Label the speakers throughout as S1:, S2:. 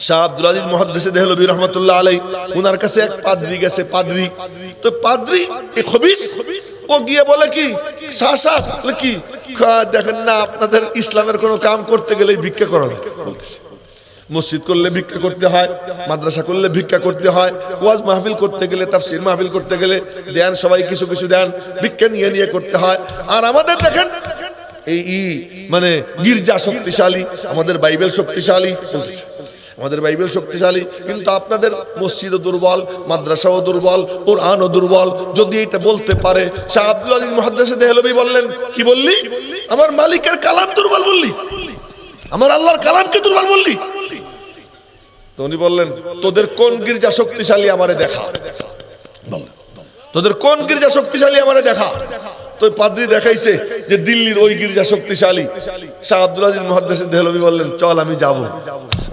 S1: শাহ আব্দুল আজিজ মুহাদ্দিসে দেহলভী রাহমাতুল্লাহ আলাইহি উনার কাছে এক পাদ্রী গেছে, পাদ্রী তো পাদ্রী এই খবিস ও গিয়ে বলে কি শাহ সাহেব বলে কি দেখেন না আপনাদের ইসলামের কোনো কাম করতে গেলে ভিক্ষা করা বলতেছে। মসজিদ করলে ভিক্ষা করতে হয়, মাদ্রাসা করলে ভিক্ষা করতে হয়, ওয়াজ মাহফিল করতে গেলে, তাফসীর মাহফিল করতে গেলে দেন, সবাই কিছু কিছু দেন, ভিক্ষা নিয়ে নিয়ে করতে হয়। আর আমাদের দেখেন এই মানে গির্জা শক্তিশালী, আমাদের বাইবেল শক্তিশালী বলতেছে, আমাদের বাইবেল শক্তিশালী, কিন্তু আপনাদের মসজিদও দুর্বল, মাদ্রাসাও দুর্বল, কোরআনও দুর্বল। যদি এটা বলতে পারে শাহ আব্দুল আজিজ মুহাদ্দিস দেহলভী বললেন, কি বললি? আমার মালিকের কালাম দুর্বল বললি, আমার আল্লাহর কালামকে দুর্বল বললি? তো উনি বললেন, তোদের কোন গির্জা শক্তিশালী আমারে দেখা, তোদের কোন গির্জা শক্তিশালী আমারে দেখা। তো পাদ্রী দেখাইছে যে দিল্লির ওই গির্জা শক্তিশালী। শাহ আব্দুল আজিজ মুহাদ্দিস দেহলভী বললেন, চল আমি যাব।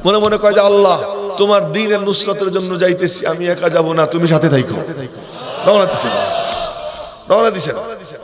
S1: মনে মনে কয় যে আল্লাহ তোমার দ্বীনের নুসরতের জন্য যাইতেছি, আমি একা যাব না, তুমি সাথে থাইকো। রওনা দিছেন, রওনা দিছেন।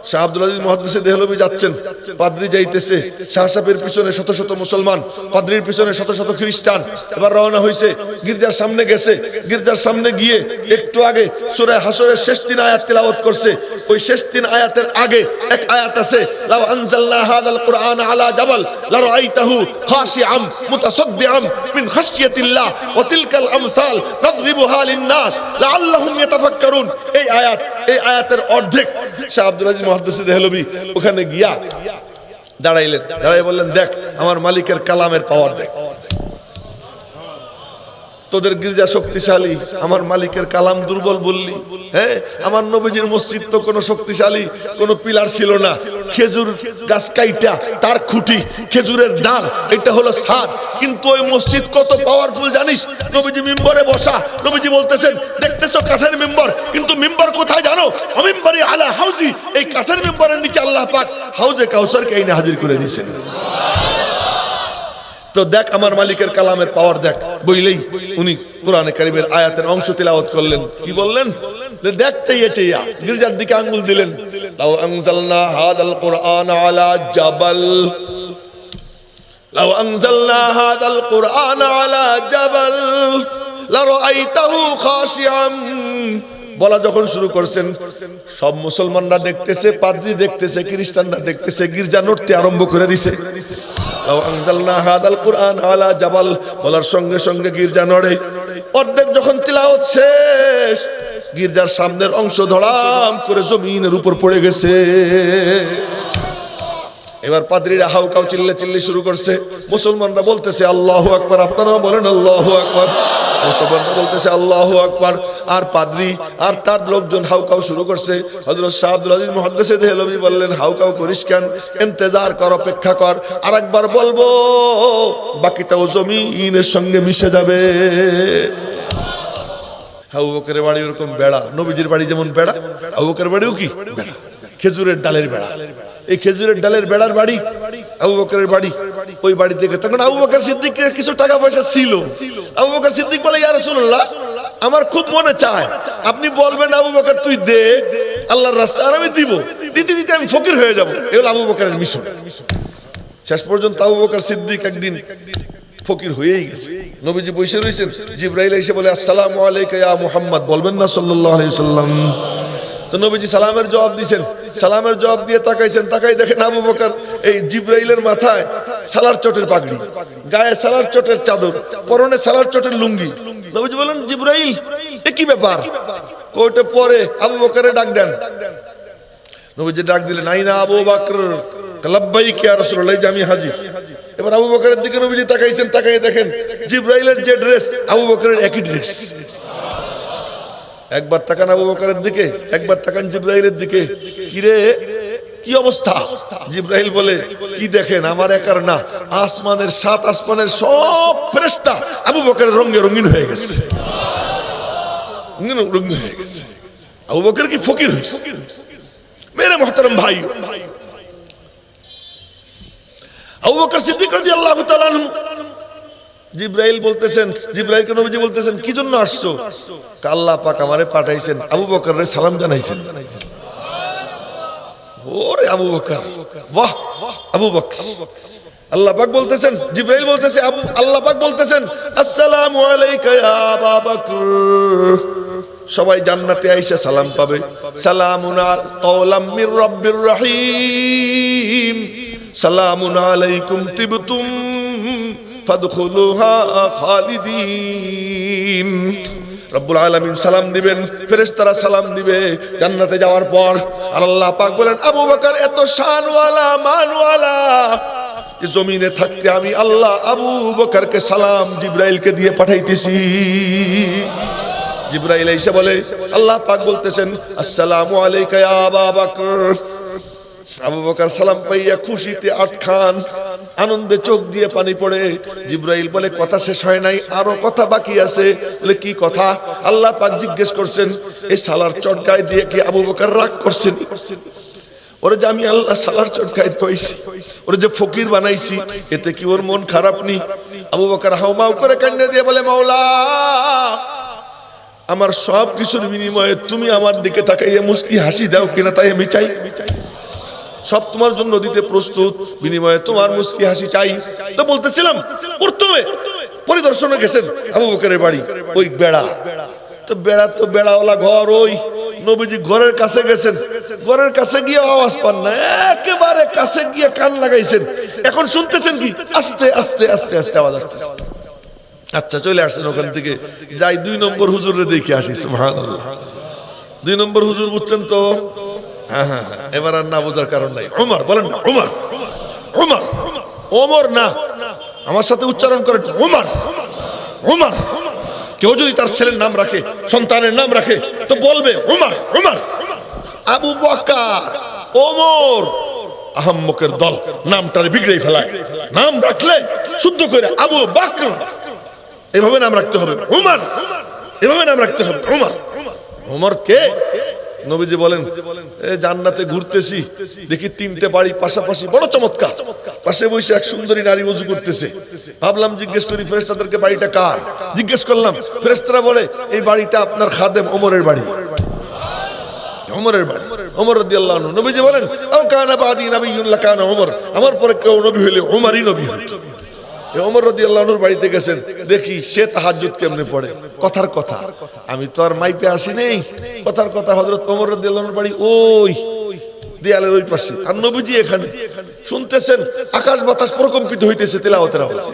S1: শাহ আব্দুল আজিজ মুহাদ্দিস দেহলভী যাচ্ছেন, পাদ্রী যাইতেছে, শাহ সাহেবের পিছনে শত শত মুসলমান, পাদ্রীর পিছনে শত শত খ্রিস্টান। এবার রওনা হইছে, গির্জার সামনে গেছে, গির্জার সামনে গিয়ে একটু আগে সূরা হাসরের শেষ 3 আয়াত তেলাওয়াত করছে। ওই শেষ 3 আয়াতের আগে এক আয়াত আছে, লাউ আনজালনা হাযাল কুরআন আলা জাবাল লারাআইতাহু খাশিআম মুতাসাদ্দিআম মিন খাশিয়াতিল্লাহ ওয়া তিলকাল আমসাল নাদরিবুহা লিন-নাস লাআল্লাহুম ইয়াতাফাক্কারুন। এই আয়াত, এই আয়াতের অর্ধেক শাহ আব্দুল আজিজ মুহাদ্দিস দেহলভী ওখানে গিয়া দাঁড়াইলেন, দাঁড়াই বললেন, দেখ আমার মালিকের কালামের পাওয়ার দেখ। তোদের গির্জা শক্তিশালী, আমার মালিকের কালাম দুর্বল বললি। হ্যাঁ, আমার নবীজির মসজিদ তো কোনো শক্তিশালী কোনো পিলার ছিল না, খেজুর গাছ কাইটা তার খুঁটি, খেজুরের ডাল, এটা হলো ছাদ। কিন্তু ওই মসজিদ কত পাওয়ারফুল জানিস? নবীজি মিম্বরে বসা, নবীজি বলতেছেন, দেখতেছো কাঠের মিম্বর, কিন্তু মিম্বর কোথায় জানো? অমিম্বরি আলা হাউজি, এই কাঠের মিম্বরের নিচে আল্লাহ পাক হাউজে কাউসারকে এনে হাজির করে দিয়েছেন। তো দেখ আমার মালিকের কালামের পাওয়ার দেখ। বইলেই উনি কোরআনে কারীমের আয়াতের অংশ তিলাওয়াত করলেন। কি বললেন? দেখতে ইয়া গির্জার দিকে আঙ্গুল দিলেন, লাউ আনজালনা হাদাল কুরআন আলা জাবাল, লাউ আনজালনা হাদাল কুরআন আলা জাবাল লারাআইতাহু খাশিআম। বলা যখন শুরু করছেন, সব মুসলমানরা দেখতেছে, পাদ্রী দেখতেছে, খ্রিস্টানরা দেখতেছে, গির্জা নড়তে আরম্ভ করে দিছে। লাউ আনজালনা হাদাল কুরআন আলা জাবাল বলার সঙ্গে সঙ্গে গির্জা নড়ে। অর্ধেক যখন তিলাওয়াত শেষ, গির্জার সামনের অংশ ধড়াম করে জমিনের উপর পড়ে গেছে। এবার পাদ্রীরা হাউকাউ চিল্লা চিল্লি শুরু করছে, মুসলমানরা বলতেছে আল্লাহু আকবার, আপনারাও বলেন আল্লাহু আকবার। মুসলমানরা বলতেছে আল্লাহু আকবার, আর পাদ্রী আর তার লোকজন হাউকাউ শুরু করছে। হযরত শাহ আব্দুল আজিজ মুহাদ্দিস দেহলভী বললেন, হাউকাউ করিস কেন, ইন্তজার কর, অপেক্ষা কর, আরেকবার বলবো, বাকিটাও জমিনের সঙ্গে মিশে যাবে। আবু বকরের বাড়ি ওরকম বেড়া, নবীজির বাড়ি যেমন বেড়া, আবু বকরের বাড়িও কি বেড়া, খেজুরের ডালের বেড়া। এই খেজুরের ডালের বেড়ার বাড়ি আবু বকরের বাড়ি। ওই বাড়ি থেকে তখন আবু বকর সিদ্দিকের কিছু টাকা পয়সা ছিল। আবু বকর সিদ্দিক বলে, ইয়া রাসূলুল্লাহ, আমার খুব মনে চায়, আপনি বলবেন আবু বকর তুই দে আল্লাহর রাস্তায়, আর আমি দিব, দিতে দিতে আমি ফকির হয়ে যাব। এগুলো আবু বকরের মিশন। শেষ পর্যন্ত আবু বকর সিদ্দিক একদিন ফকির হয়েই গেছে। নবীজি বসে রয়েছেন, জিবরাইল এসে বলে, আসসালামু আলাইকা ইয়া মুহাম্মদ, বলবেন না সাল্লাল্লাহু আলাইহি ওয়াসাল্লাম? তো নবীজি সালামের জবাব দিয়েছেন, সালামের জবাব দিয়ে তাকাইছেন, তাকাই দেখেন আবু বকর এই জিবরাইলের মাথায় সালার চটের পাগড়ি, গায়ে সালার চটের চাদর, পরনে সালার চটের লুঙ্গি। নবীজি বলেন, জিবরাইল এ কি ব্যাপার? কোর্টে পরে আবু বকরে ডাক দেন। নবীজি ডাক দিলেন, আইনা আবু বকর, লাব্বাইক ইয়া রাসূলুল্লাহ, আমি হাজির। এবার আবু বকরের দিকে নবীজি তাকাইছেন, তাকাই দেখেন জিবরাইলের যে ড্রেস, আবু বকরের একই ড্রেস। একবার তাকান আবু বকরের দিকে, একবার তাকান জিবরাইলের দিকে, কিরে কি অবস্থা? জিবরাইল বলে, কি দেখেন, আমার একার না, আসমানের 7 আসমানের সব ফেরেশতা আবু বকরের রঙে রঙিন হয়ে গেছে, রঙিন হয়ে গেছে। আবু বকর কি ফকির হয়েছে? মেরে মুহতারাম ভাই, আবু বকর সিদ্দিক রাদিয়াল্লাহু তাআলা আনহু, জিবরাইল বলতেছেন, জিবরাইলকে নবীজি বলতেছেন, কি জন্য আসছো? আল্লাহ পাক আমারে পাঠাইছেন আবু বকরের সালাম জানাইছেন। ওরে আবু বকর, বাহ আবু বকর, আল্লাহ পাক বলতেছেন, জিবরাইল বলতেছে, আল্লাহ পাক বলতেছেন আসসালামু আলাইকা ইয়া আবা বকর। সবাই জান্নাতে আইসা সালাম পাবে, সালামুন কাওলাম মির রাব্বির রহিম, সালামুন আলাইকুম তিবতুম ফাদখুলুহা খালিদিন। রব্বুল আলামিন সালাম দিবেন, ফেরেশতারা সালাম দিবে জান্নাতে যাওয়ার পর। আর আল্লাহ পাক বলেন, আবু বকর এত শানওয়ালা মানওয়ালা, জমিনে থাকতে আমি আল্লাহ আবু বকরকে সালাম জিবরাইলকে দিয়ে পাঠাইতেছি। জিবরাইল এসে বলে, আল্লাহ পাক বলতেছেন আসসালামু আলাইকা ইয়া আবা বকর। আবু বকর সালাম পাইয়া খুশিতে আটখান, আনন্দে চোখ দিয়ে পানি পড়ে। জিবরাইল বলে, কথা শেষ হয় নাই, আরো কথা বাকি আছে। বলে, কি কথা? আল্লাহ পাক জিজ্ঞেস করছেন, এই সালার চটকায় দিয়ে কি আবু বকর রাগ করছেন? ওরে যে আমি আল্লাহ সালার চটকায় কইছি, ওরে যে ফকির বানাইছি, এতে কি ওর মন খারাপ নি? আবু বকর হাউমাউ করে কান্না দিয়ে বলে, মাওলা, আমার সব কিছুর বিনিময়ে তুমি আমার দিকে তাকাইয়া মুস্কি হাসি দাও কিনা তাই আমি চাই। সব তোমার জন্য দিতে প্রস্তুত, বিনিময়ে তোমার মুস্কি হাসি চাই। তো বলতেছিলাম, প্রথমে পরিদর্শনে গেছেন আবু বকরের বাড়ি, ওই বেড়া তো বেড়াওয়ালা ঘর, ওই নবীজি ঘরের কাছে গেছেন। ঘরের কাছে গিয়ে আওয়াজ পান না, একেবারে কাছে গিয়ে কান লাগাইছেন। এখন শুনতেছেন কি? আস্তে আস্তে আস্তে আস্তে আওয়াজ আসতেছে। আচ্ছা, চলে আসছেন ওখান থেকে, যাই 2 নম্বর হুজুরে দেখে আসি। সুবহানাল্লাহ, 2 নম্বর হুজুর বুঝছেন তো? হ্যাঁ, এবার আর না বোঝার কারণ নাই। ওমর বলেন না, ওমর, ওমর, ওমর না, আমার সাথে উচ্চারণ করেন, ওমর, ওমর। কেউ যদি তার ছেলের নাম রাখে, সন্তানের নাম রাখে, তো বলবে ওমর, ওমর। আবু বকর, ওমর, আহম্মকের দল নামটারে বিগড়ে ফেলায়। নাম রাখলে শুদ্ধ করে আবু বকর এভাবে নাম রাখতে হবে, ওমর এভাবে নাম রাখতে হবে, ওমর। ওমর কে? নবীজি বলেন, জান্নাতে ঘুরতেছি, দেখি 3টে বাড়ি পাশাপাশি, বড় চমৎকার। পাশে বসে এক সুন্দরী নারী ওযু করতেছে। ভাবলাম জিজ্ঞেস করি ফেরেশতাদেরকে, বাড়িটা কার? জিজ্ঞেস করলাম, ফেরেশতারা বলে, এই বাড়িটা আপনার খাদেম ওমরের বাড়ি। ওমরের বাড়ি, ওমর রাদিয়াল্লাহু আনহু। নবীজি বলেন, আও কানা বাদি নবিয়্যুন লাকানা ওমর, আমার পরে কেউ নবী হইলে ওমরই নবী হইতো। ওমর রাদিয়াল্লাহু আনহুর বাড়িতে গেছেন, দেখি সে তাহাজ্জুদ কেমনে পড়ে। কথার কথা, আমি তো আর মাইপে আসি নেই, কথার কথা হযরত ওমর রাদিয়াল্লাহু আনহুর বাড়ি ওই দেয়ালের ওই পাশে, আর নবীজি এখানে শুনতেছেন, আকাশ বাতাস প্রকম্পিত হইতেছে তেলাওয়াতের আওয়াজে।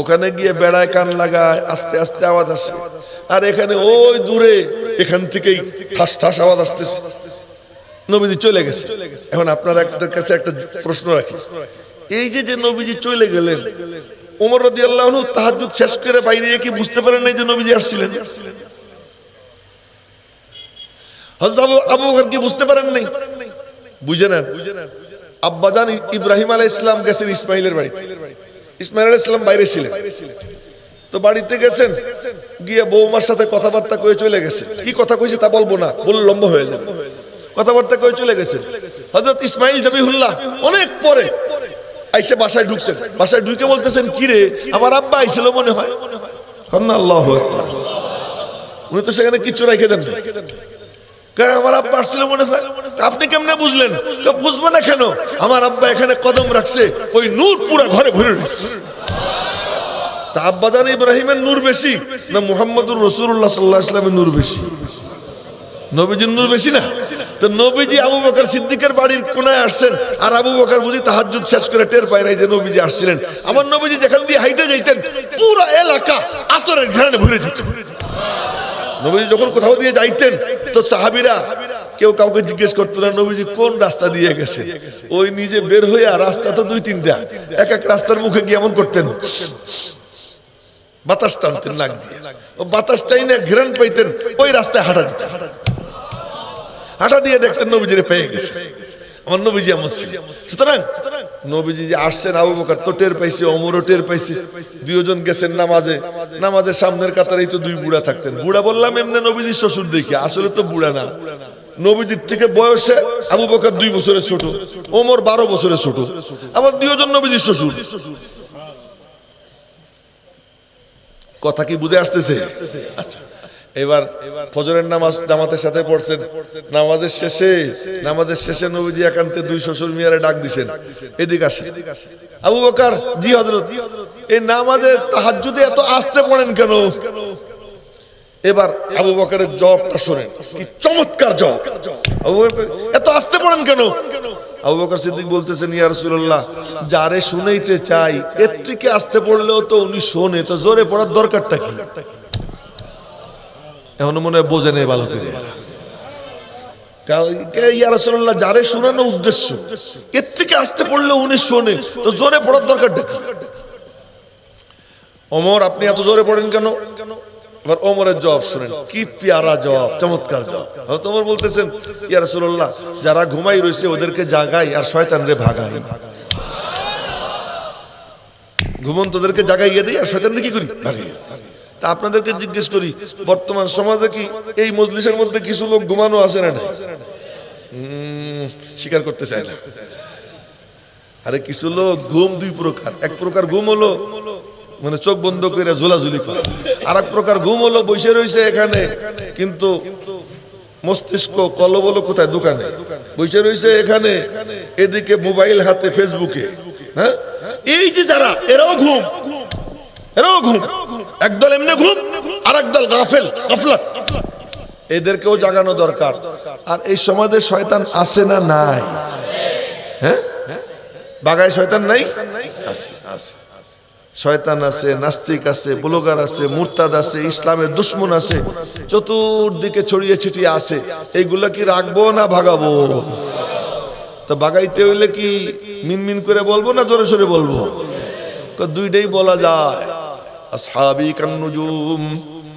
S1: ওখানে গিয়ে বেড়ায় কান লাগায়, আস্তে আস্তে আওয়াজ আসে। আর এখানে ওই দূরে, এখান থেকেই ঠাস ঠাস আওয়াজ আসতেছে। নবীজি চলে গেছে। এখন আপনাদের কাছে একটা প্রশ্ন রাখি, এই যে নবীজি চলে গেলেন, ওমর রাদিয়াল্লাহু আনহু তাহাজ্জুদ শেষ করে বাইরে কি বুঝতে পারেন নাই যে নবীজি আসছিলেন? হযরত আবু বকর কি বুঝতে পারেন নাই? বুঝে নেন, আব্বাজান ইব্রাহিম আলাইহিস সালাম গেছেন ইসমাইলের বাড়িতে। ইসমাইল আলাইহিস সালাম বাইরে ছিলেন, তো বাড়িতে গেছেন, গিয়ে বৌমার সাথে কথাবার্তা কয়ে চলে গেছে। কি কথা কইছে তা বলবো না, বললে লম্বা হয়ে যাবে। কথাবার্তা কয়ে চলে গেছেন। হযরত ইসমাইল জবিহুল্লাহ অনেক পরে আইসে বাসায় ঢুকছেন। বাসায় ঢুকে বলতেছেন, কি রে, আমার আব্বা আইছিল মনে হয়। আল্লাহু আকবার। উনি তো সেখানে কিচ্ছু রেখে দেন, আমার আব্বা আসছিল মনে হয়। আপনি কেমনে বুঝলেন? বুঝবো না কেন, আমার আব্বা এখানে কদম রাখছে, ওই নূর পুরা ঘরে ভরে রয়েছে। তা আব্বাজান ইব্রাহিমের নূর বেশি না মুহাম্মদুর রাসূলুল্লাহ সাল্লাল্লাহু আলাইহি ওয়াসাল্লামের নূর বেশি? নবীজির নূর বেশি না? তো নবীজি আবু বকর সিদ্দিকের বাড়ির কোনায় আসছেন, আর আবু বকর বুঝি তাহাজ্জুদ শেষ করে টের পায় নাই যে নবীজি আসছিলেন। আমার নবীজি যেখান দিয়ে হাইটে যাইতেন, পুরো এলাকা আতরের ঘ্রাণে ভরে যেত। নবীজি যখন কোথাও দিয়ে যাইতেন, তো সাহাবীরা কেউ কাউকে জিজ্ঞেস করতো না নবীজি কোন রাস্তা দিয়ে গেছে। ওই নিজে বের হয়ে, রাস্তা তো 2-3টা, এক এক রাস্তার মুখে গিয়ে এমন করতেন, বাতাস টানতেন নাক দিয়ে, ও বাতাসটাই না ঘ্রাণ পাইতেন, ওই রাস্তায় হাঁটা দিতেন। হাঁটা দিয়ে দেখতেন নবীজিরে পেয়ে গেছে, আমার নবীজি এমন ছিল। সুতরাং নবীজি যে আসছেন, আবু বকর তো টের পাইছে, ওমরও টের পাইছে। দুইজন গেছেন নামাজে, নামাজের সামনের কাতারেই তো 2 বুড়া থাকতেন। বুড়া বললাম এমনি নবীজির শ্বশুর দেখে, আসলে তো বুড়া না। নবীজির থেকে বয়সে আবু বকর 2 বছরের ছোট, ওমর 12 বছরের ছোট, আবার 2 জন নবীজির শ্বশুর। কথা কি বুঝে আসতেছে? আচ্ছা, এবার ফজরের নামাজ জামাতের সাথে পড়ছেন, নামাজের শেষে নবীজি একান্তে দুই শ্বশুর মিয়ারে ডাক দিছেন, এদিকে আসে। আবু বকর, জি হযরত, এই নামাজে তাহাজ্জুদে এত আস্তে পড়েন কেন? এবার আবু বকরের জবাবটা শুনেন, কি চমৎকার জবাব। আবু বকর, এত আস্তে পড়েন কেন? আবু বকর সিদ্দিক বলতেছেন, ইয়া রাসূলুল্লাহ, যারে শুনাইতে চাই এর থেকে আস্তে পড়লেও তো উনি শোনে, তো জোরে পড়ার দরকারটা কি? এখন মনে হয় বোঝে নেই ভালো করে। ইয়া রাসূলুল্লাহ, যারে শোনানো উদ্দেশ্য, এর থেকে আস্তে পড়লেও উনি শোনে, তো জোরে পড়ার দরকারটা কি? ওমর, আপনি এত জোরে পড়েন কেন? এবার ওমরের জবাব শুনেন, কি পেয়ারা জবাব, চমৎকার জবাব। ওমর বলতেছেন, ইয়া রাসূলুল্লাহ, যারা ঘুমাই রয়েছে ওদেরকে জাগাই আর শয়তানরে ভাগাই। ঘুমন্তদেরকে জাগাইয়ে দিই আর শয়তানরে কি করি? ভাগাই। তা আপনাদেরকে জিজ্ঞেস করি, বর্তমান সমাজে কি এই মজলিসের মধ্যে কিছু লোক ঘুমানো আছে না? স্বীকার করতে চায় না। আরে কিছু লোক ঘুম দুই প্রকার। এক প্রকার ঘুম হলো মানে চোখ বন্ধ করে ঝোলাঝুলি করে, আর এক প্রকার ঘুম হলো বসে রয়েছে এখানে, কিন্তু মস্তিষ্ক কলবল কোথায়? দোকানে বসে রয়েছে এখানে, এদিকে মোবাইল হাতে, ফেসবুকে। হ্যাঁ, এই যে যারা, এরাও ঘুম। একদল এমনি ঘুম, আর একদল গাফেল, গাফলাত। এদেরকেও জাগানো দরকার। আর এই সমাজে শয়তান আছে না নাই? হ্যাঁ, বাগায় শয়তান নাই? আছে। শয়তান আছে, নাস্তিক আছে, ব্লগার আছে, মুরতাদ আছে, ইসলামের দুশমন আছে, চতুর্দিকে ছড়িয়ে ছিটিয়ে আছে। এইগুলা কি রাখবো না ভাগাবো? তো বাগাইতে হইলে কি মিনমিন করে বলবো না জোরে সোরে বলবো? দুইটাই বলা যায়। আসহাবি কান্নুজুম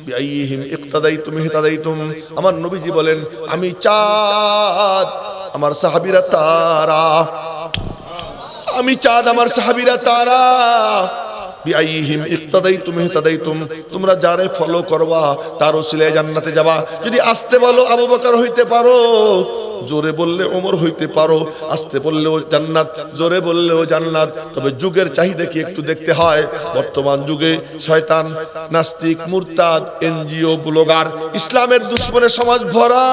S1: বিআইহিম ইক্তাদাইতুম ইহতাদাইতুম। আমার নবীজি বলেন, আমি চাঁদ, আমার সাহাবীরা তারা। আমি চাঁদ, আমার সাহাবীরা তারা। বিআইহিম ইক্তাদাইতুম ইহতাদাইতুম, তোমরা যারে ফলো করবা তার ওসিলায় জান্নাতে যাবা। যদি আস্তে বলো আবু বকর হইতে পারো, জোরে বললে ওমর হইতে পারো, আস্তে বললেও জান্নাত, জোরে বললেও জান্নাত। তবে যুগের চাহিদা কি একটু দেখতে হয়। বর্তমান যুগে শয়তান, নাস্তিক, মুরতাদ, এনজিও, ব্লগার, ইসলামের দুশমনের সমাজ ভরা।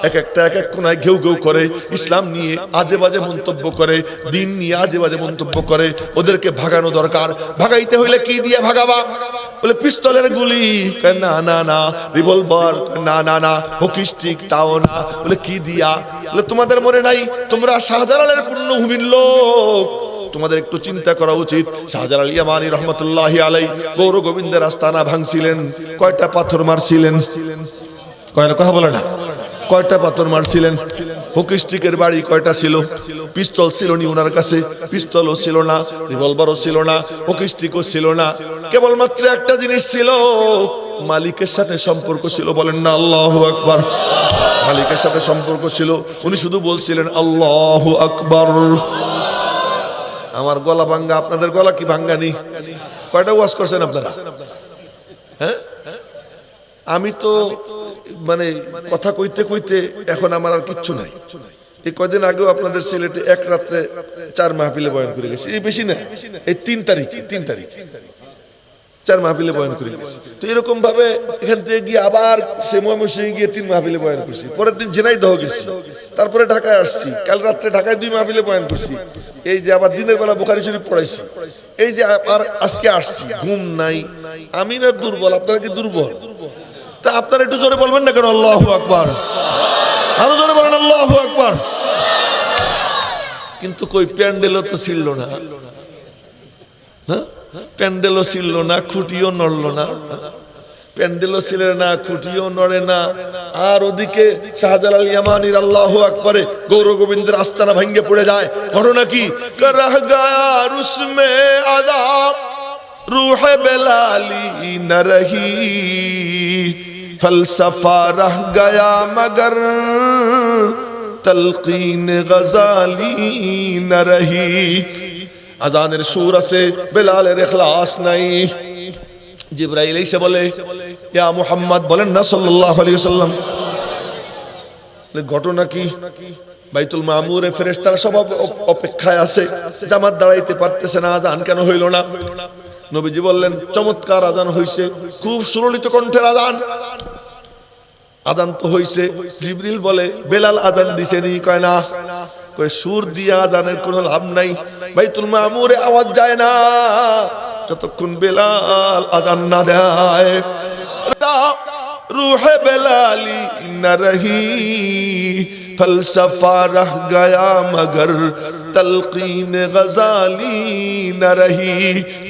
S1: এক এক কোনায় ঘেউ ঘেউ করে, ইসলাম নিয়ে আজে বাজে মন্তব্য করে, দিন নিয়ে আজে বাজে মন্তব্য করে। ওদেরকে ভাগানো দরকার। ভাগাইতে হইলে কি দিয়ে ভাগাবা? বলে পিস্তলের গুলি, না না না। রিভলভার, না না না। হকি স্টিক, তাও না। বলে কি দিয়া? বলে তোমাদের মনে নাই তোমরা শাহজালালের পুণ্যভূমির লোক, তোমাদের একটু চিন্তা করা উচিত। শাহজালাল ইয়ামানী রহমতুল্লাহি আলাইহি গৌর গোবিন্দের আস্তানা ভাঙছিলেন, কয়টা পাথর মারছিলেন? কথা বলে না, কয়টা পাথর মারছিলেন? হকি স্টিকের বাড়ি কয়টা ছিল? পিস্তল ছিল নি ওনার কাছে? পিস্তলও ছিল না, রিভলভারও ছিল না, হকি স্টিকও ছিল না। কেবলমাত্র একটা জিনিস ছিল, মালিকের সাথে সম্পর্ক ছিল। বলেন না আল্লাহু আকবার। মালিকের সাথে সম্পর্ক ছিল। উনি শুধু বলছিলেন আল্লাহু আকবার। আমার গলা ভাঙ্গা, আপনাদের গলা কি ভাঙ্গানি? কয়টা ওয়াজ করছেন আপনারা? হ্যাঁ, আমি তো মানে কথা কইতে কইতে এখন আমার আর কিচ্ছু নাই। এই কয়দিন আগেও আপনাদের সিলেটে এক রাত্রে 4 মাহফিলে বয়ান করে গেছি। এই বেশি না, এই 3 তারিখ 4 মাহফিলে বয়ান করে গেছি। তো এরকম ভাবে এখান থেকে গিয়ে আবার সে ময়মনসিংহে গিয়ে 3 মাহফিলে বয়ান করছি। পরের দিন ঝিনাইদহ গেছি, তারপরে ঢাকায় আসছি। কাল রাত্রে ঢাকায় 2 মাহফিলে বয়ান করছি। এই যে আবার দিনের বেলা বুখারী শরীফ পড়াইছি। এই যে আবার আজকে আসছি, ঘুম নাই। আমি না দুর্বল, আপনারা কি দুর্বল? তা আপনারা একটু জোরে বলবেন না কেন? আল্লাহু আকবার। আরো জোরে বলেন আল্লাহু আকবার। কিন্তু কই প্যান্ডেলও তো ছিল না, প্যান্ডেলও ছিল না, খুঁটিও নড়ল না। প্যান্ডেলও ছিল না, খুঁটিও নড়ে না। আর ওদিকে শাহজালাল ইয়ামানির আল্লাহু আকবারে গৌর গোবিন্দের আস্তানা ভাঙ্গে পড়ে যায়। ঘটনা কি? করহ গায়া রুসমে আযাব, रूह बेलाली न रही, फलसफा रह गया मगर तलकीन गजाली न रही। আজানের সুর আছে, বেলালের ইখলাস নাই। জিবরাইল এসে বলে, ইয়া মুহাম্মদ, বলেন না সাল্লাল্লাহু আলাইহি ওয়াসাল্লাম। ঘটনা কি? বাইতুল মামুরে ফেরেশতারা সব অপেক্ষায় আছে, জামাত দাঁড়াইতে পারতেছে না। আজান কেন হইল না? নবীজি বললেন চমৎকার আজান হইছে, খুব সুললিত কণ্ঠের আজান। আজান তো হইছে, জিবরিল বলে বেলাল আজান দিছেনি? কয় না। কয় সুর দিয়া আজানের কোনো লাভ নাই, বাইতুল মামুরে আওয়াজ যায় না যতক্ষণ বেলাল আজান না দেয়। रूह बेलाली न रही फलसफा रह गया मगर तलकीन गजाली न रही।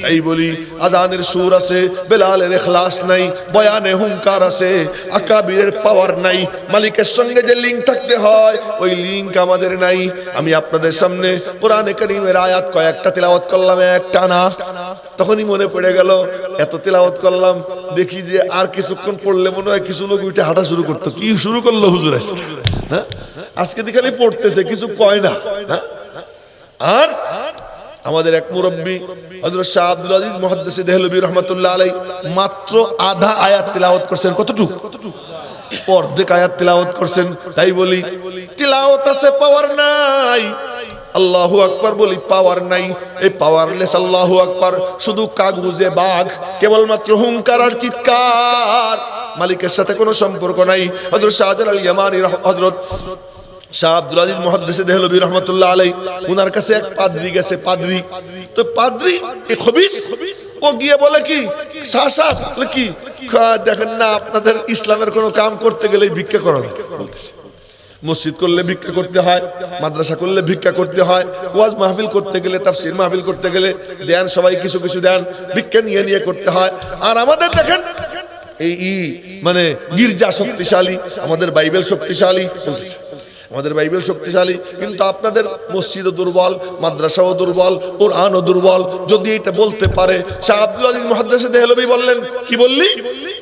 S1: এই বলি আজানের সুর আছে, বেলালের ইখলাস নাই, বয়ানে হুঙ্কার আছে, আকাবিরের পাওয়ার নাই, মালিকের সঙ্গে যে লিংক থাকতে হয় ওই লিংক আমাদের নাই। আমি আপনাদের সামনে কোরআনে কারীমের আয়াত কয়েকটা তেলাওয়াত করলাম একটা না, তখনই মনে পড়ে গেল এত তেলাওয়াত করলাম, দেখি যে আর কিছুক্ষণ পড়লে মনে হয় কিছু লোক উঠে হাঁটা শুরু করতো। কি শুরু করলো হুজুর আজকে? হ্যাঁ, আজকে দি খালি পড়তেছে, কিছু কয় না। আর আমাদের এক মুরব্বী হযরত শাহ আব্দুল আজিজ মুহাদ্দিস দেহলভী রাহমাতুল্লাহ আলাইহি মাত্র আধা আয়াত তিলাওয়াত করছেন। কতটুকু? অর্ধেক আয়াত তিলাওয়াত করছেন। তাই বলি তিলাওয়াত আছে, পাওয়ার নাই। আল্লাহু আকবার বলি, পাওয়ার নাই। এই পাওয়ারলেস আল্লাহু আকবার শুধু কাগজে বাঘ, কেবলমাত্র হুঙ্কার আর চিৎকার, মালিকের সাথে কোনো সম্পর্ক নাই। হযরত শাহজালাল ইয়ামানি হযরত শাহ আব্দুল আজিজ মুহাদ্দিস দেহলভী রাহমাতুল্লাহ আলাইহি উনার কাছে এক পাদ্রী গেছে। পাদ্রী তো পাদ্রী এই খবিস, ও গিয়ে বলে কি শাহ কি দেখেন না, আপনাদের ইসলামের কোনো কাম করতে গেলে ভিক্ষা করা হয়। বলতেছে মসজিদ করলে ভিক্ষা করতে হয়, মাদ্রাসা করলে ভিক্ষা করতে হয়, ওয়াজ মাহফিল করতে গেলে, তাফসীর মাহফিল করতে গেলে দেন, সবাই কিছু কিছু দেন, ভিক্ষা নিয়ে নিয়ে করতে হয়। আর আমাদের দেখেন এই মানে গির্জা শক্তিশালী, আমাদের বাইবেল শক্তিশালী, আমাদের বাইবেল শক্তিশালী, কিন্তু আপনাদের মসজিদও দুর্বল, মাদ্রাসাও দুর্বল, কোরআনও দুর্বল। যদি এটা বলতে পারে, শাহ আব্দুল আজিজ মুহাদ্দিস দেহলভী বললেন, কি বললি?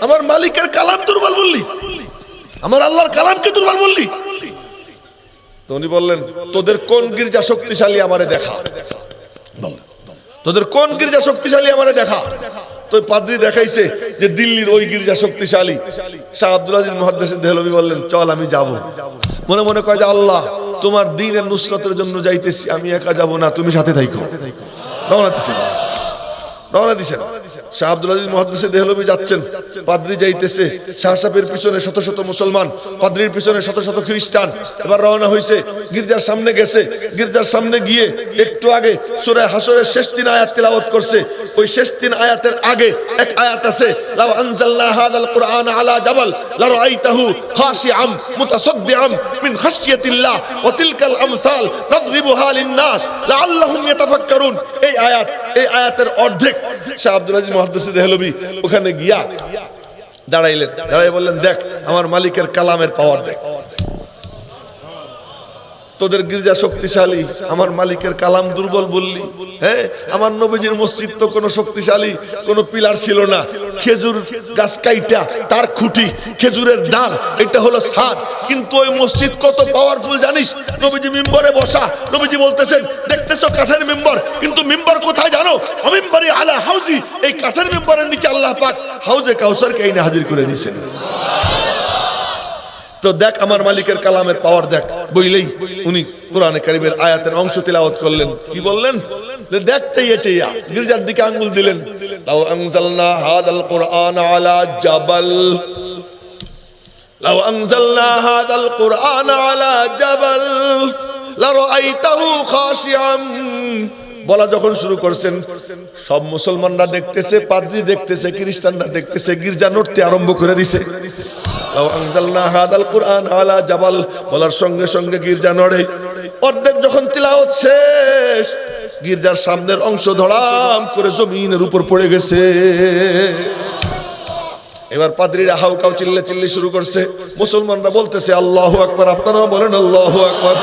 S1: আমার মালিকের কালাম দুর্বল বললি, আমার আল্লাহর কালামকে দুর্বল বললি। তো উনি বললেন, তোদের কোন গির্জা শক্তিশালী আমারে দেখা, তোদের কোন গির্জা শক্তিশালী আমারে দেখা। তো পাদ্রী দেখাইছে যে দিল্লির ওই গির্জা শক্তিশালী। শাহ আব্দুল আজিজ মুহাদ্দিস দেহলভী বললেন, চল আমি যাব। মনে মনে কয় যে আল্লাহ তোমার দ্বীনের নুসরতের জন্য যাইতেছি, আমি একা যাব না, তুমি সাথে থাইকো। রওনা দিছেন, রওনা দিছেন। শাহ আব্দুল আজিজ মুহাদ্দিস দেহলভী যাচ্ছেন, পাদ্রী যাইতেছে, শাহ সাহেবের পিছনে শত শত মুসলমান, পাদ্রীর পিছনে শত শত খ্রিস্টান। এবার রওনা হইছে, গির্জার সামনে গেছে। গির্জার সামনে গিয়ে একটু আগে সূরা হাসরের শেষ 3 আয়াত তিলাওয়াত করছে। ওই শেষ 3 আয়াতের আগে এক আয়াত আছে, লাউ আনজালনা হাযাল কুরআন আলা জাবাল লারাআইতাহু খাশিআম মুতাসাদ্দিআম মিন খাশিয়াতিল্লাহ ওয়া তিলকাল আমসাল নাদরিবুহা লিন-নাস লাআল্লাহুম ইয়াতাফাক্কারুন। এই আয়াতের অর্ধেক শাহ আব্দুল আজিজ মুহাদ্দিস দেহলভী ওখানে গিয়া দাঁড়াইলেন, দাঁড়াই বললেন, দেখ আমার মালিকের কালামের পাওয়ার দেখ। তোদের গির্জা শক্তিশালী, আমার মালিকের কালাম দুর্বল বললি। হ্যাঁ, আমার নবীজির মসজিদ তো কোনো শক্তিশালী কোনো পিলার ছিল না, খেজুর গাছ কাইটা তার খুঁটি, খেজুরের ডাল, এটা হলো ছাদ। কিন্তু ওই মসজিদ কত পাওয়ারফুল জানিস? নবীজি মিম্বরে বসা, নবীজি বলতেছেন, দেখতেছো কাঠের মিম্বর, কিন্তু মিম্বর কোথায় জানো? অমিম্বরি আলা হাউজি, এই কাঠের মিম্বরের নিচে আল্লাহ পাক হাউজে কাউসারকে এনে হাজির করে দিয়েছেন। তো দেখ আমার মালিকের কালামের পাওয়ার দেখ। বইলেই উনি কোরআনে কারীমের আয়াতের অংশ তিলাওয়াত করলেন। কি বললেন? দেখতে ইয়া গির্জার দিকে আঙ্গুল দিলেন, লাউ আনজালনা হাদাল কুরআন আলা জাবাল, লাউ আনজালনা হাদাল কুরআন আলা জাবাল লারাআইতাহু খাশিআম। বলা যখন শুরু করছেন, সব মুসলমানরা দেখতেছে, পাদ্রী দেখতেছে, খ্রিস্টানরা দেখতেছে, গির্জা নড়তে আরম্ভ করে দিছে। লাউ আনজালনা হাদাল কুরআন আলা জাবাল বলার সঙ্গে সঙ্গে গির্জা নড়ে। অর্ধেক যখন তিলাওয়াত শেষ, গির্জার সামনের অংশ ধড়াম করে জমিনের উপর পড়ে গেছে। এবার পাদ্রীরা হাউকাউ চিল্লাচিল্লি শুরু করছে, মুসলমানরা বলতেছে আল্লাহু আকবার, আপনারাও বলেন আল্লাহু আকবার।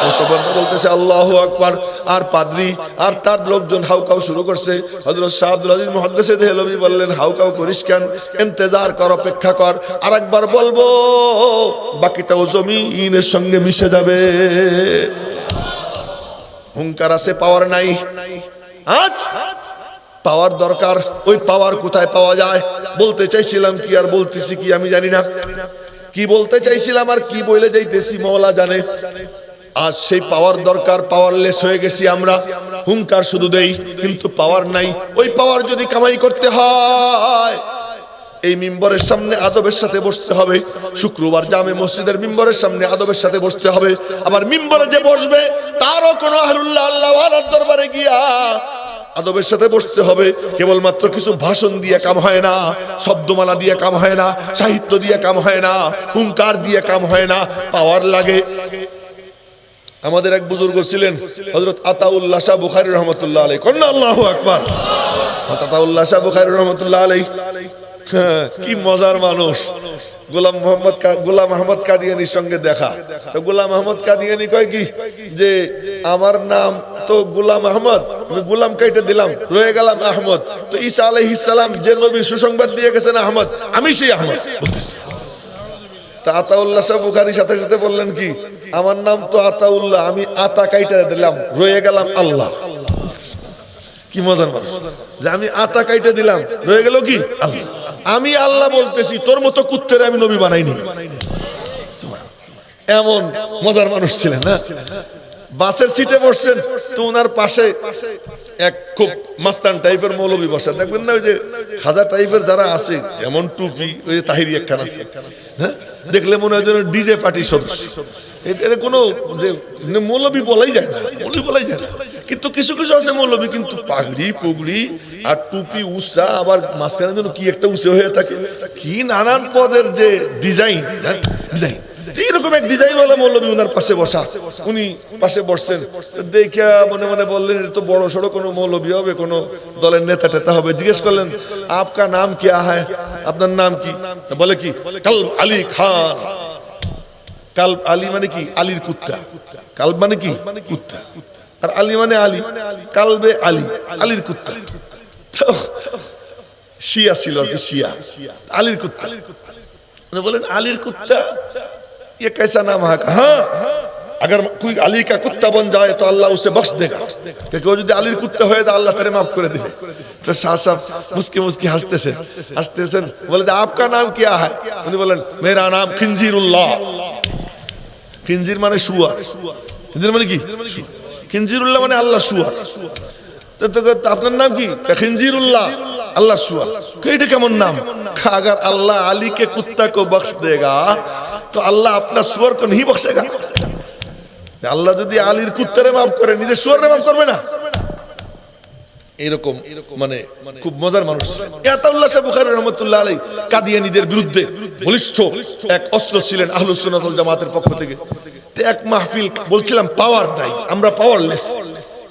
S1: মুসলমানরা বলতেছে আল্লাহু আকবার, আর পাদ্রী আর তার লোকজন হাউকাউ শুরু করছে। হযরত শাহ আব্দুল আজিজ মুহাদ্দিস দেহলভী বললেন, হাউকাউ করিস কেন, ইন্তজার কর, অপেক্ষা কর, আরেকবার বলবো, বাকিটাও জমিনের সঙ্গে মিশে যাবে। হুঙ্কার আছে, পাওয়ার নাই। আজ পাওয়ার দরকার, ওই পাওয়ার কোথায় পাওয়া যায়? বলতে চাইছিলাম কি আর বলতেছি কি আমি জানি না, কি বলতে চাইছিলাম আর কি বলে যাইতেছি মওলা জানে। আজ সেই পাওয়ার দরকার, পাওয়ারলেস হয়ে গেছি আমরা। হুঙ্কার শুধু দেই কিন্তু পাওয়ার নাই। ওই পাওয়ার যদি কামাই করতে হয় এই মিম্বরের সামনে আদবের সাথে বসতে হবে। শুক্রবার জামে মসজিদের মিম্বরের সামনে আদবের সাথে বসতে হবে। আবার মিম্বরে যে বসবে তারও কোনো আহলুল্লাহ আল্লাহ ওয়ালার দরবারে গিয়া আদবের সাথে বসতে হবে। কেবলমাত্র কিছু ভাষণ দিয়ে কাম হয় না, শব্দমালা দিয়ে কাম হয় না, সাহিত্য দিয়ে কাম হয় না, হুঙ্কার দিয়ে কাম হয় না, পাওয়ার লাগে। আমাদের এক বুজুর্গ ছিলেন হযরত আতাউল্লাহ শাহ বুখারী রাহমাতুল্লাহ আলাইহি, কন্না আল্লাহু আকবার। আতাউল্লাহ শাহ বুখারী রাহমাতুল্লাহ আলাইহি কি মজার মানুষ। গোলাম আহমদ কাদিয়ানির সঙ্গে দেখা, তো গোলাম আহমদ কাদিয়ানি কয় কি যে আমার নাম তো গোলাম আহমদ, আমি গোলাম কাইটে দিলাম, রয়ে গেলাম আহমদ। তো ঈসা আলাইহিস সালাম যে নবী সুসংবাদ দিয়ে গেছেন আহমদ, আমি সেই আহমদ। তা আতাউল্লাহ শাহ বুখারী সাথে সাথে বললেন কি আমার নাম তো আতাউল্লাহ, আমি আতা কাইটে দিলাম, রয়ে গেলাম আল্লাহ। কি মজার মানুষ যে আমি আতা কাইটে দিলাম, রয়ে গেল কি আল্লাহ। আমি আল্লাহ বলতেছি, তোর মতো কুত্তের আমি নবী বানাইনি। এমন মজার মানুষ ছিলেন না। বাসের সিটে বসছেন তো ওনার পাশে এক খুব মাস্তান টাইপের মৌলবী বসা, দেখবেন না ওই যে খাজা টাইপের যারা আছে, যেমন টুপি, ওই যে তাহিরি একখান আছে, হ্যাঁ, দেখলে মনে হয় যেন ডিজে পার্টির সদস্য। এর কোনো যে মৌলবী বলাই যায় না, মৌলবী বলাই যায় না। কিন্তু কিছু কিছু আছে মৌলবী কিন্তু পাগড়ি পুগড়ি আর টুপি উষা, আবার মাঝখানে যেন কি একটা উষে হয়ে থাকে, কি নানান পদের যে ডিজাইন, ডিজাইন এইরকম এক ডিজাইনওয়ালা মৌলবী ওনার পাশে বসা। উনি পাশে বসছেন, দেখে মনে মনে বললেন এটা তো বড় সড়ো কোনো মৌলবী হবে, কোনো দলের নেতা টেতা হবে। জিজ্ঞেস করলেন আপকা নাম কিয়া হ্যায়, আপনার নাম কি? বলে কি কালব আলী খান। কালব আলী মানে কি আলীর কুত্তা, কালব মানে কি কুত্তা, আর আলী মানে আলী, কালবে আলী, আলীর কুত্তা। শিয়া ছিল আর কি, শিয়া, আলীর কুত্তা। बोले अली कुत्ता ये कैसा नाम है? हाँ, अगर कोई अली का कुत्ता बन जाए तो अल्लाह उसे बख्श देगा, क्योंकि वो जो अली कुत्ता हो तो अल्लाह तेरे माफ कर दे। तो शाह साहब मुस्की मुस्की हंसते से बोले आपका नाम क्या है? उन्हें बोले मेरा नाम खिंजीरुल्लाह। खिंजीर माने शुआ, खिंजीर माने की खिंजीरुल्लाह माने अल्लाह शुआ। तो আপনার নাম কি? खिंजीरुल्लाह, अल्लाह शुआ। এটা কেমন নাম? अगर अल्लाह अली के कुत्ता को बख्श देगा तो अल्लाह अपना सुअर को नहीं बख्शेगा। আল্লাহ যদি আলীর কুত্তারে মাফ করে নিজের সুয়ারে মাফ করবে না? এরকম মানে খুব মজার মানুষ। আতাউল্লাহ শাহ বুখারী রাহমাতুল্লাহ আলাইহি কাদিয়ানীদের বিরুদ্ধে বলিষ্ঠ এক অস্ত্র ছিলেন আহলুস সুন্নাত ওয়াল জামাতের পক্ষ থেকে। তো এক মাহফিল, বলছিলাম পাওয়ার নাই, আমরা পাওয়ারলেস।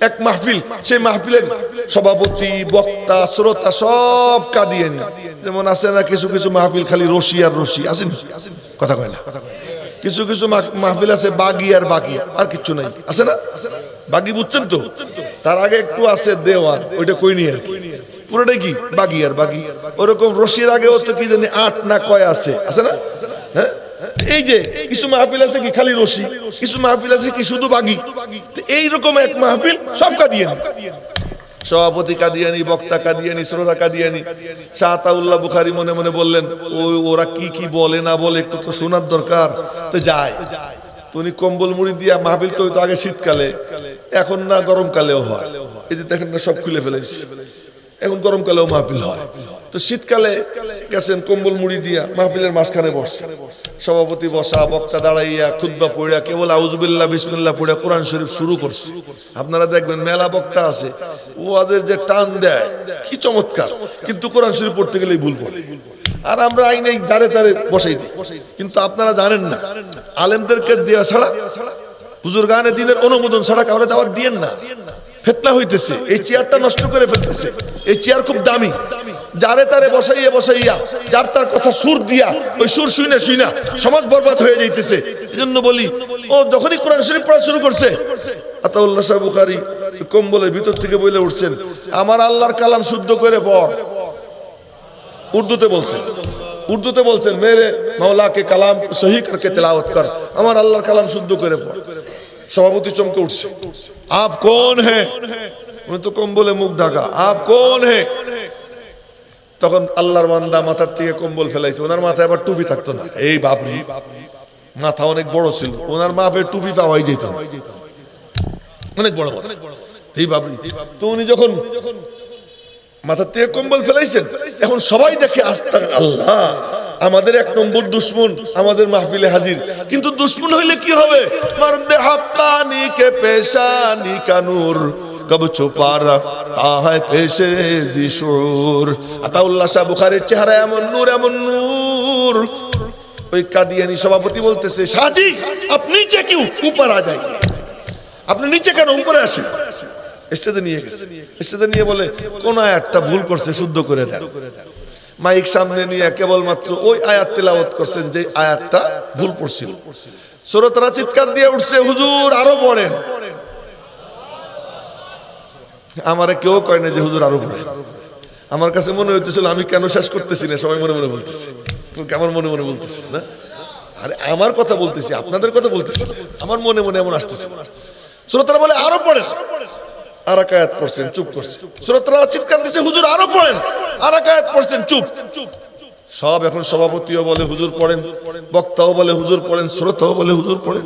S1: এক মাহফিল, সেই মাহফিলের সভাপতি, বক্তা, শ্রোতা সব কাদিয়ানী। যেমন আছে না কিছু কিছু মাহফিল খালি রশি আর রশি, আসেন কথা কয় না। কিছু কিছু মাহফিল আছে বাগি আর বাকি, আর কিছু নাই, আছে না? বাগি বুঝছেন তো? তার আগে একটু আছে দেওয়ান, ওইটা কই নিয়ে আর কি, পুরোটাই কি বাগি আর বাকি। ওরকম রশির আগেও তো কি জানি 8 না কয় আছে, আছে না? হ্যাঁ, এই যে কিছু মাহফিল আছে কি খালি রশি, কিছু মাহফিল আছে কি শুধু বাগি। তো এইরকম এক মাহফিল সব কাদিয়ানী, সভাপতি কাদিয়ানী, বক্তা কাদিয়ানী, শ্রোতা কাদিয়ানী। শাহ আতাউল্লাহ বুখারী মনে মনে বললেন ওরা কি কি বলে না বলে একটু তো শোনার দরকার। তো যায়, তুমি কম্বল মুড়ি দিয়া মাহফিল তো আগে শীতকালে, এখন না গরমকালেও হয়। এই যে দেখেন না সব খুলে ফেলেছি, এখন গরমকালেও মাহফিল হয়। তো শীতকালে গেছেন কম্বল মুড়ি দিয়া মাহফিলের মাঝখানে বসছে, সভাপতি বসা, বক্তা দাঁড়াইয়া খুতবা পড়া কেবল আউযুবিল্লাহ বিসমিল্লাহ পড়া কোরআন শরীফ শুরু করছে। আপনারা দেখবেন মেলা বক্তা আছে, ওদের যে টান দেয় কি চমৎকার, কিন্তু কোরআন শরীফ পড়তে গেলেই ভুল পড়ে। আর আমরা আইনে দাঁড়ে দাঁড়ে বসাই দিই। কিন্তু আপনারা জানেন না, আলেমদেরকে দেওয়া ছাড়া, বুজুর্গানে দ্বীনের অনুমোদন ছাড়া কাউরে দাওয়াত দিয়েন না। ফিতনা হইতেছে, এই চেয়ারটা নষ্ট করে ফেলতেছে। এই চেয়ার খুব দামি, যারে তারে বসাইয়া বসাইয়া যার তার কথা সুর দিয়া ওই সুর শুইনা শুইনা সমাজ বরবাদ হয়ে যাইতেছে। এজন্য বলি, ও যখনই কোরআন শরীফ পড়া শুরু করছে, আতাউল্লাহ শাহ বুখারী কম্বলের ভিতর থেকে বলে উঠছেন, আমার আল্লাহর কালাম শুদ্ধ করে পড়। উর্দুতে বলছেন, উর্দুতে বলছেন, মেরে মাওলা কে কালাম সহি করকে তেলাওয়াত কর, আমার আল্লাহর কালাম শুদ্ধ করে পড়। সভাপতি চমকে উঠছে, আপ কোন হ্যাঁ? উনি তো কম্বলে মুখ ঢাকা, আপ কোন হ্যাঁ? তখন আল্লাহর বান্দা মাথার থেকে কম্বল ফেলাইছে। ওনার মাথায় আবার টুপি থাকতো না, এই বাপরি, মাথা অনেক বড় ছিল, ওনার মাপের টুপি পাওয়াই যেত না, অনেক বড় মাথা। এই বাবরি তো উনি যখন মাথার থেকে কম্বল ফেলাইছেন, এখন সবাই দেখে আস্তাগফিরুল্লাহ, আমাদের এক নম্বর দুশ্মন আমাদের মাহফিলে হাজির। কিন্তু দুশ্মন হইলে কি হবে? মর্দে হাক্কানি কে পেশানি কা নূর কব ছুপা রাখতা হ্যায় পেশে জি শুর। আতাউল্লাহ শাহ বুখারীর চেহারা এমন নূর, এমন নূর। ওই কাদিয়ানি সভাপতি বলতেছে, শাহজি আপনি নিচে क्यों, ऊपर आ जाइए। আপনি নিচে কেন, উপরে আসেন। স্টেজে নিয়ে গেছে, স্টেজে নিয়ে বলে কোন আয়াতটা ভুল করছে শুদ্ধ করে দেন। মাইক সামনে নিয়ে কেবলমাত্র ওই আয়াত তেলাওয়াত করছেন যে আয়াতটা ভুল পড়ছিল। শ্রোতারা চিৎকার দিয়ে উঠছে, হুজুর আরো পড়েন। আমারে কেউ কয় না যে হুজুর আরো পড়েন। আমার কাছে মনে হইতেছিল আমি কেন শেষ করতেছি না, সবাই মনে মনে বলতেছে, কেমন মনে মনে বলতেছে না। আরে আমার কথা বলতেছি, আপনাদের কথা বলতেছি, আমার মনে মনে এমন আসতেছে। শ্রোতারা বলে আরো পড়েন, আর এক আয়াত পড়ছেন, চুপ করছেন। শ্রোতারা চিৎকার দিচ্ছে, হুজুর আরো পড়েন, আর এক আয়াত পড়ছেন, চুপ। সব এখন সভাপতিও বলে হুজুর পড়েন, বক্তাও বলে হুজুর পড়েন, শ্রোতাও বলে হুজুর পড়েন,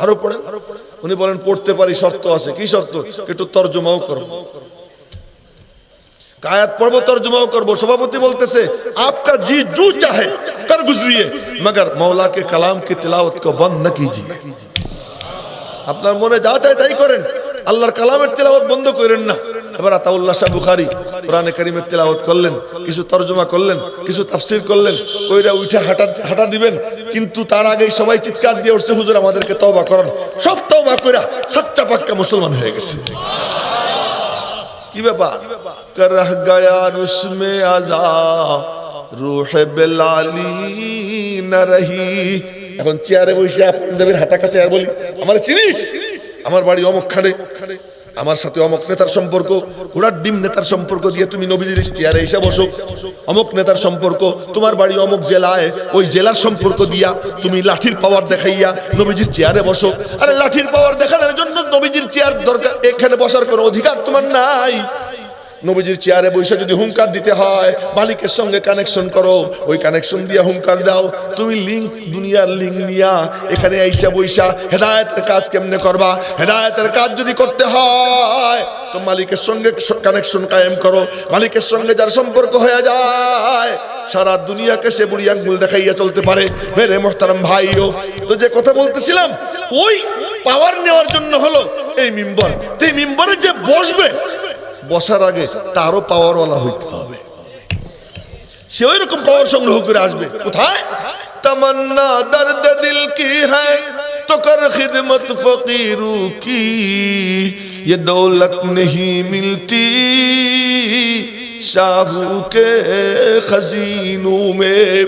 S1: আরো পড়েন। উনি বলেন পড়তে পারি, শর্ত আছে। কি শর্ত? একটু তরজমাও করব, আয়াত পড়বো, তরজমাও করবো। সভাপতি বলতেছে आपका जी जो चाहे कर गुजरिए मगर मौला के कलाम की तिलावत को बंद न कीजिए। আপনার মনে যা চায় তাই করেন, আল্লাহর কালামের তেলাওয়াত বন্ধ করেন না। এবার আতাউল্লাহ শাহ বুখারী কোরআনে কারীমের তেলাওয়াত করলেন, কিছু তরজমা করলেন, কিছু তাফসীর করলেন, কইরা উঠে হাঁটা দিবেন। কিন্তু তার আগেই সবাই চিৎকার দিয়ে উঠছে, হুজুর আমাদেরকে তওবা করান। সব তওবা কইরা সচ্চা পাক্কা মুসলমান হয়ে গেছে। কি ব্যাপার? করহ গয়া রুসমে আযা রূহে বেলালি না রহি। এখন চেয়ারে বসে আপনাদের হাতা কাছে আর বলি, আমার চিনিস, আমার বাড়ি অমুক খানে, আমার সাথে অমুক নেতার সম্পর্ক, ঘোড়ার ডিম নেতার সম্পর্ক দিয়ে তুমি নবীজির চেয়ারে এসে বসো। অমুক নেতার সম্পর্ক, তোমার বাড়ি অমুক জেলায়, ওই জেলার সম্পর্ক দিয়া তুমি লাঠির পাওয়ার দেখাইয়া নবীজির চেয়ারে বসো। আরে লাঠির পাওয়ার দেখানোর জন্য নবীজির চেয়ার দরকার, এখানে বসার কোনো অধিকার তোমার নাই। নবীজির চেয়ারে বসে যদি হুঙ্কার দিতে হয়, মালিকের সঙ্গে কানেকশন করো, ওই কানেকশন দিয়ে হুঙ্কার দাও। তুমি লিঙ্ক, দুনিয়ার লিঙ্ক নিয়া এখানে আইসা বইসা হেদায়েতের কাজ কেমনে করবা? হেদায়েতের কাজ যদি করতে হয় তো মালিকের সঙ্গে কানেকশন কায়েম করো। মালিকের সঙ্গে যার সম্পর্ক হয়ে যায়, সারা দুনিয়াকে সে বুড়ি আঙ্গুল দেখাইয়া চলতে পারে। মেরে মোহতারাম ভাইও, তো যে কথা বলতেছিলাম, ওই পাওয়ার নেওয়ার জন্য হলো এই মিম্বর। এই মিম্বরে যে বসবে, বসার আগে তারও পাওয়ারওয়ালা হইতে হবে, সে ওই রকম পাওয়ার সংগ্রহ করে আসবে। কোথায়? তমন্না দর্দ দিল কি হ্যায় তো কর খিদমত ফকিরু কি, ये दौलत नहीं मिलती शाहू के खजीनों में।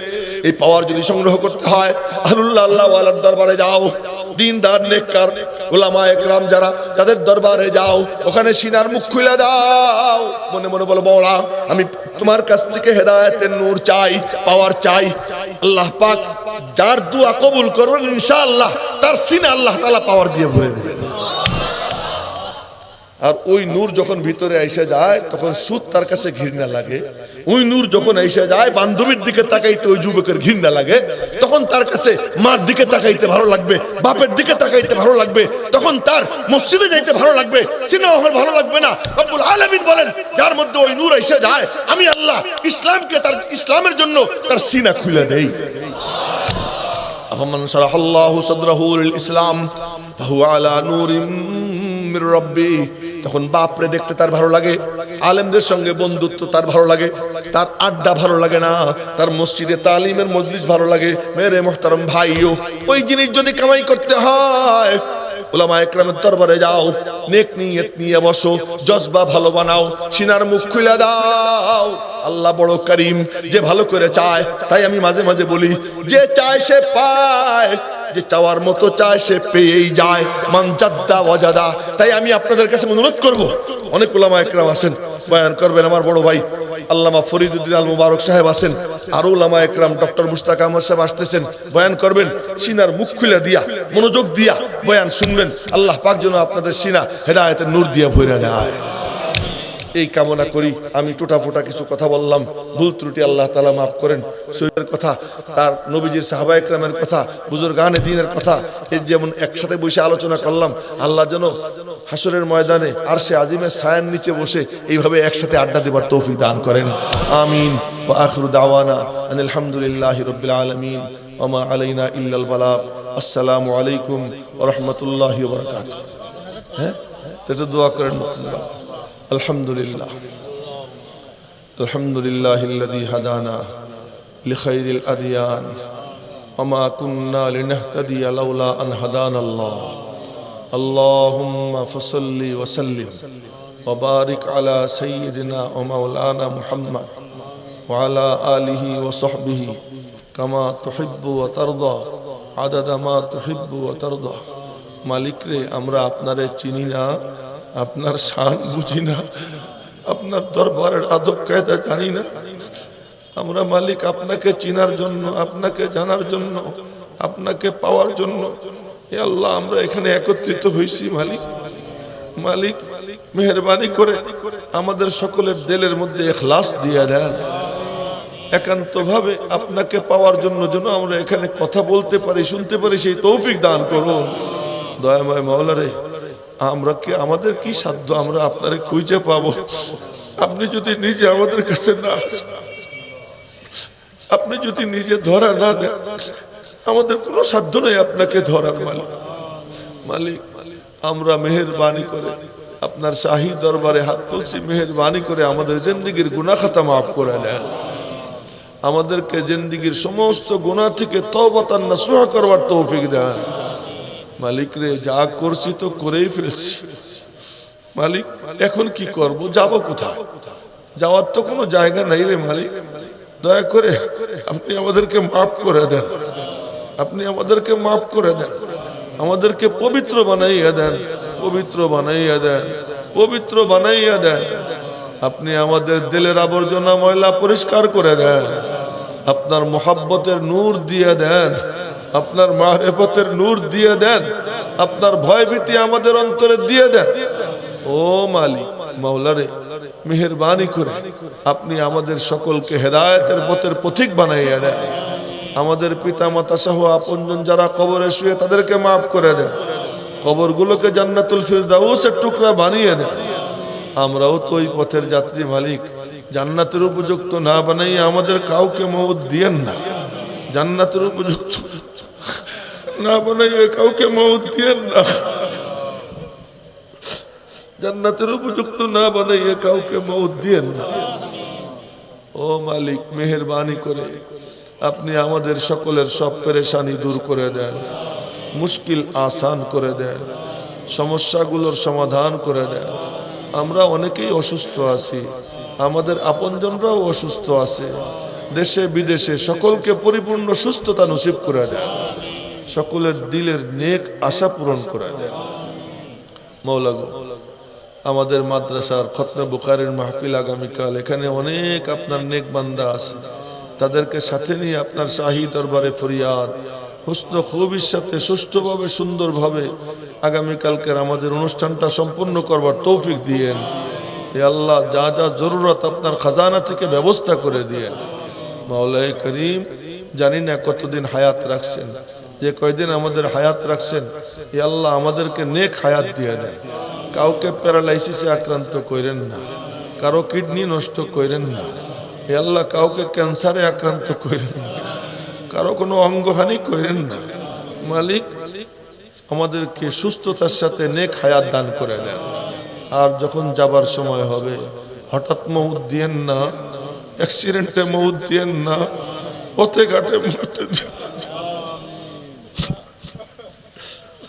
S1: এই পাওয়ার যদি সংগ্রহ করতে হয়, আহলুল্লাহ আল্লাহ ওয়ালার দরবারে যাও, দিনদার নেককার উলামায়ে কেরাম যারা, তাদের দরবারে যাও, ওখানে সিনার মুখ খুলে দাও, মনে মনে বলো, মওলা আমি তোমার কাছ থেকে হেদায়েতের নূর চাই, পাওয়ার চাই। আল্লাহ পাক যার দোয়া কবুল করবেন ইনশাআল্লাহ, তার সিনা আল্লাহ তাআলা পাওয়ার দিয়ে ভরে দেবেন। আর ওই নূর যখন ভিতরে এসে যায়, তখন সুদ তার কাছে ঘৃণা লাগে। ওই নূর যখন এসে যায়, বান্ধবীর দিকে তাকাইতে ওই যুবকের ঘৃণা লাগে, তখন তার কাছে মার দিকে তাকাইতে ভালো লাগবে, বাপের দিকে তাকাইতে ভালো লাগবে, তখন তার মসজিদে যাইতে ভালো লাগবে, সিনেমা হল ভালো লাগবে না। রব্বুল আলামিন বলেন, যার মধ্যে ওই নূর এসে যায়, আমি আল্লাহ ইসলামকে, তার ইসলামের জন্য তার সিনা খুলে দেই। আফামান শারাহাল্লাহু সাদরাহু লিল ইসলাম ফাহুয়া আলা নূরিম মির রাব্বি। তখন বাপরে দেখতে তার ভালো লাগে, আলেমদের সঙ্গে বন্ধুত্ব তার ভালো লাগে, তার আড্ডা ভালো লাগে না, তার মসজিদে তালিমের মজলিস ভালো লাগে। মেরে মুহতারাম ভাইও, ওই জিনিস যদি কামাই করতে হয়, উলামায়ে কেরামের দরবারে যাও, নেক নিয়ত নিয়ে বসো, জজবা ভালো বানাও, সিনার মুখ খুলে দাও। আল্লাহ বড় করিম, যে ভালো করে চায়। তাই আমি মাঝে মাঝে বলি, যে চায় সে পায়, যে চাওয়ার মতো চায় সে পেয়েই যায়, মান জাদ্দা ওয়াজাদা। তাই আমি আপনাদের কাছে অনুরোধ করব, অনেক উলামায়ে কেরাম আছেন, বয়ান করবেন। আমার বড় ভাই আল্লামা ফরিদউদ্দিন আল মুবারক সাহেব আছেন, আর উলামায়ে কেরাম ডক্টর মুশতাক আহমদ সাহেব আসতেছেন, বয়ান করবেন। সিনার মুখ খুলে দিয়া, মনোযোগ দিয়া বয়ান শুনবেন। আল্লাহ পাক যেন আপনাদের সিনা হেদায়েতের নূর দিয়া ভরে দেয়, এই কামনা করি। আমি টোটাফোটা কিছু কথা বললাম, ভুল ত্রুটি আল্লাহ তাআলা মাফ করেন। শহীদের কথা, তার নবীজির সাহাবায়ে কেরামের কথা, বুজুর্গানে দ্বীনের কথা, এই যেমন একসাথে বসে আলোচনা করলাম, আল্লাহ যেন হাসরের ময়দানে আরশে আজিমের ছায়ার নিচে বসে এইভাবে একসাথে আড্ডা দেবার তৌফিক দান করেন, আমিন। ওয়া আখিরু দাওয়ানা আনিল হামদুলিল্লাহি রাব্বিল আলামিন ওয়া মা আলাইনা ইল্লাল বালাগ। আসসালামু আলাইকুম ওয়া রাহমাতুল্লাহি ওয়া বারাকাতুহু। হ্যাঁ, তো দোয়া করেন মুক্তিযোদ্ধা। আলহামদুলিল্লাহ, আলহামদুলিল্লাহিল্লাযী হাদানা লিখাইরিল আদিয়ান ওয়া মা কুন্না লিনাহতাদিয়া লাউলা আন হাদানাল্লাহ। আল্লাহুম্মা ফাসাল্লি ওয়া সাল্লিম ওয়া বারিক আলা সাইয়্যিদিনা ওয়া মাওলানা মুহাম্মদ ওয়া আলা আলিহি ওয়া সাহবিহি কামা তুহিব্বু ওয়া তারদা আদাদা মা তুহিব্বু ওয়া তারদা। মালিক রে, আমরা আপনারে চিনি না, আপনার শান বুঝি না, আপনার দরবারের আদব কায়দা জানি না। আমরা মালিক আপনাকে চিনার জন্য, আপনাকে জানার জন্য, আপনাকে পাওয়ার জন্য হে আল্লাহ আমরা এখানে একত্রিত হয়েছি। মালিক মালিক মেহেরবানি করে আমাদের সকলের দিলের মধ্যে ইখলাস দিয়ে দেন, একান্ত ভাবে আপনাকে পাওয়ার জন্য যেন আমরা এখানে কথা বলতে পারি, শুনতে পারি, সেই তৌফিক দান করুন। দয়াময় মাওলা রে, আমরা কি, আমাদের কি সাধ্য আমরা আপনারে খুঁজে পাবো? আপনি যদি নিজে আমাদের কাছে না আসেন, আপনি যদি নিজে ধরা না দেন, আমাদের কোনো সাধ্য নেই আপনাকে ধরার। মালিক মালিক আমরা মেহেরবানি করে আপনার শাহী দরবারে হাত তুলছি, মেহেরবানি করে আমাদের জিন্দেগীর গুনাহ খাতা মাফ করে দেন, আমাদেরকে জিন্দেগীর সমস্ত গুনাহ থেকে তওবাতান নাসুহ করবার তৌফিক দেন। মালিক রে, যা করছি তো করেই ফেলছি, মালিক এখন কি করব, যাব কোথায়? যাওয়ার তো কোনো জায়গা নাই রে মালিক। দয়া করে আপনি আমাদেরকে মাফ করে দেন, আপনি আমাদেরকে মাফ করে দেন, আমাদেরকে পবিত্র বানাইয়া দেন, পবিত্র বানাইয়া দেন, পবিত্র বানাইয়া দেন। আপনি আমাদের দিলের আবর্জনা ময়লা পরিষ্কার করে দেন, আপনার মোহাব্বতের নূর দিয়ে দেন, আপনার মারিফতের নূর দিয়ে দেন, আপনার ভয়ভীতি আমাদের অন্তরে দিয়ে দেন। ও মালিক মাওলা রে, মেহেরবানি করে আপনি আমাদের সকলকে হেদায়েতের পথের পথিক বানাইয়া দেন। আমাদের পিতা মাতা সহ আপনজন যারা কবরে শুয়ে তাদেরকে মাফ করে দেন, কবরগুলোকে জান্নাতুল ফিরদাউসের টুকরা বানিয়ে দেন। আমরাও তো ওই পথের যাত্রী মালিক, জান্নাতের উপযুক্ত না বানাইয়া আমাদের কাউকে মওত দিয়েন না, জান্নাতের উপযুক্ত না বানাইয়া কাউকে মওত দিয়েন না, জান্নাতের উপযুক্ত না বানাইয়া কাউকে মওত দিয়েন না। ও মালিক মেহেরবানি করে আপনি আমাদের সকলের সব পেরেশানি দূর করে দেন, মুশকিল আসান করে দেন, সমস্যাগুলোর সমাধান করে দেন। আমরা অনেকেই অসুস্থ আছি, আমাদের আপনজনরাও অসুস্থ আছে, দেশে বিদেশে সকলকে পরিপূর্ণ সুস্থতা নসিব করে দেন, সকলের দিলের নেক আশা পূরণ করে দেন। মাওলা গো, আমাদের মাদ্রাসার খতমে বুখারীর মাহফিল আগামীকাল, এখানে অনেক আপনার নেক বান্দা আছে, তাদেরকে সাথে নিয়ে আপনার শাহী দরবারে ফরিয়াদ হুসন খুবির সাথে সুষ্ঠুভাবে সুন্দরভাবে আগামীকালকের আমাদের অনুষ্ঠানটা সম্পূর্ণ করবার তৌফিক দিয়েন। হে আল্লাহ, যা যা জরুরত আপনার খাজানা থেকে ব্যবস্থা করে দিয়েন। মাওলাই করিম, জানি না কতদিন হায়াত রাখছেন, যে কয়দিন আমাদের হায়াত রাখছেন, হে আল্লাহ আমাদেরকে নেক হায়াত দিয়ে দেন। কাউকে প্যারালাইসিসে আক্রান্ত করেন না, কারো কিডনি নষ্ট করেন না, হে আল্লাহ কাউকে ক্যান্সারে আক্রান্ত করেন না, কারো কোনো অঙ্গহানি করেন না। মালিক আমাদেরকে সুস্থতার সাথে নেক হায়াত দান করে দেন। আর যখন যাবার সময় হবে, হঠাৎ মউত দিয়েন না, অ্যাক্সিডেন্টে মউত দিয়েন না, পথে ঘাটে মরতে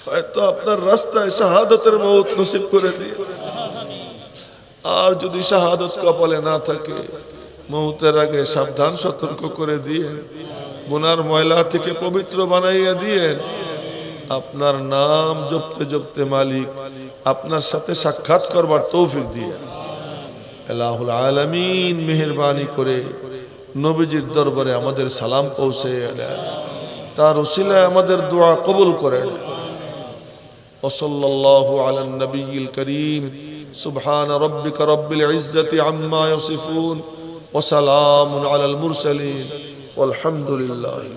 S1: হয়তো আপনার রাস্তায় শাহাদতের মউত নসিব করে দিয়ে। আর যদি শাহাদত কপালে না থাকে, মউতের আগে সাবধান সতর্ক করে দিয়ে, গুনার ময়লা থেকে পবিত্র বানাইয়া দিয়ে, আপনার নাম জপতে জপতে মালিক আপনার সাথে সাক্ষাৎ করবার তৌফিক দিয়ে। আল্লাহুল আলামিন মেহেরবানি করে নবীজির দরবারে আমাদের সালাম পৌঁছে দেন, তার উসিলায় আমাদের দোয়া কবুল করেন। ওয়াসাল্লাল্লাহু আলান নবিয়্যিল কারীম। সুবহান রাব্বিকা রাব্বিল ইজ্জাতি আম্মা ইয়াসিফুন ওয়া সালামুন আলাল মুরসালিন ওয়ালহামদুলিল্লাহি।